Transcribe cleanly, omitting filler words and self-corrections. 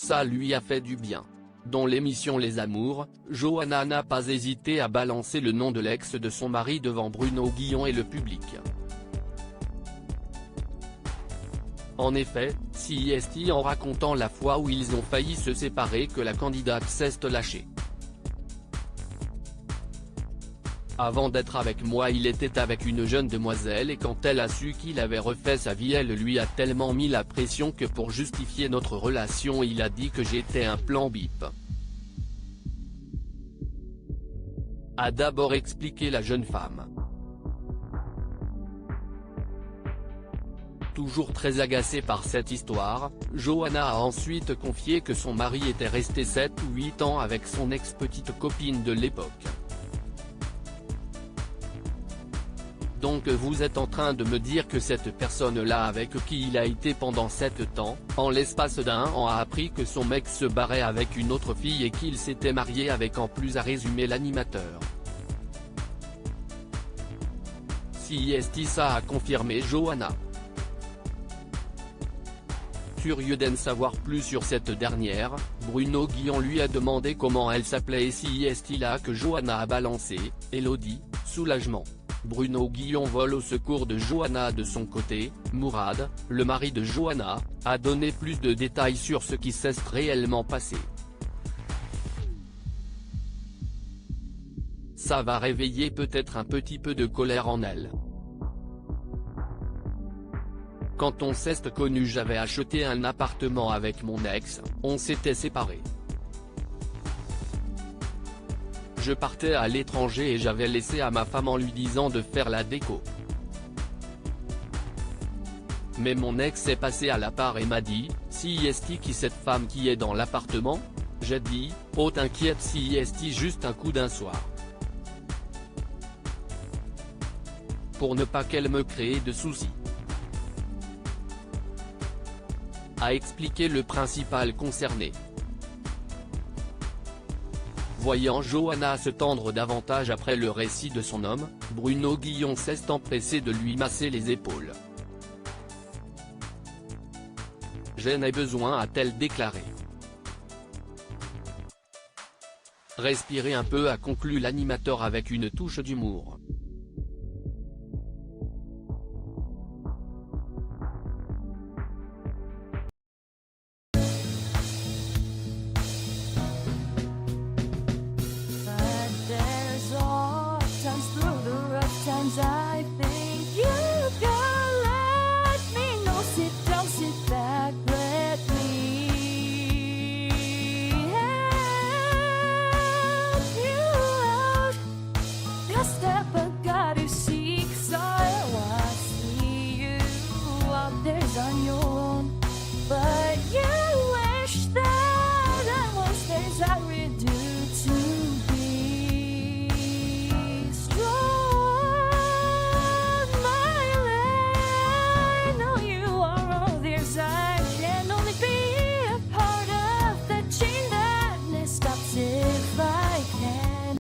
ça lui a fait du bien. Dans l'émission Les Amours, Johanna n'a pas hésité à balancer le nom de l'ex de son mari devant Bruno Guillon et le public. En effet, c'est en racontant la fois où ils ont failli se séparer que la candidate s'est lâchée. Avant d'être avec moi il était avec une jeune demoiselle et quand elle a su qu'il avait refait sa vie elle lui a tellement mis la pression que pour justifier notre relation il a dit que j'étais un plan bip. A d'abord expliqué la jeune femme. Toujours très agacée par cette histoire, Johanna a ensuite confié que son mari était resté 7 ou 8 ans avec son ex-petite copine de l'époque. Donc vous êtes en train de me dire que cette personne-là avec qui il a été pendant 7 ans, en l'espace d'1 an a appris que son mec se barrait avec une autre fille et qu'il s'était marié avec en plus a résumé l'animateur. Si ça a confirmé Johanna. Curieux d'en savoir plus sur cette dernière, Bruno Guillon lui a demandé comment elle s'appelait et si là que Johanna a balancé, Elodie, soulagement. Bruno Guillon vole au secours de Johanna. De son côté, Mourad, le mari de Johanna, a donné plus de détails sur ce qui s'est réellement passé. Ça va réveiller peut-être un petit peu de colère en elle. Quand on s'est connu j'avais acheté un appartement avec mon ex, on s'était séparés. Je partais à l'étranger et j'avais laissé à ma femme en lui disant de faire la déco. Mais mon ex est passé à la part et m'a dit, qui cette femme qui est dans l'appartement? J'ai dit, oh t'inquiète juste un coup d'un soir. Pour ne pas qu'elle me crée de soucis. A expliqué le principal concerné. Voyant Johanna se tendre davantage après le récit de son homme, Bruno Guillon s'est empressé de lui masser les épaules. J'en ai besoin, a-t-elle déclaré. Respirez un peu, a conclu l'animateur avec une touche d'humour. But there's all times through the rough times I've been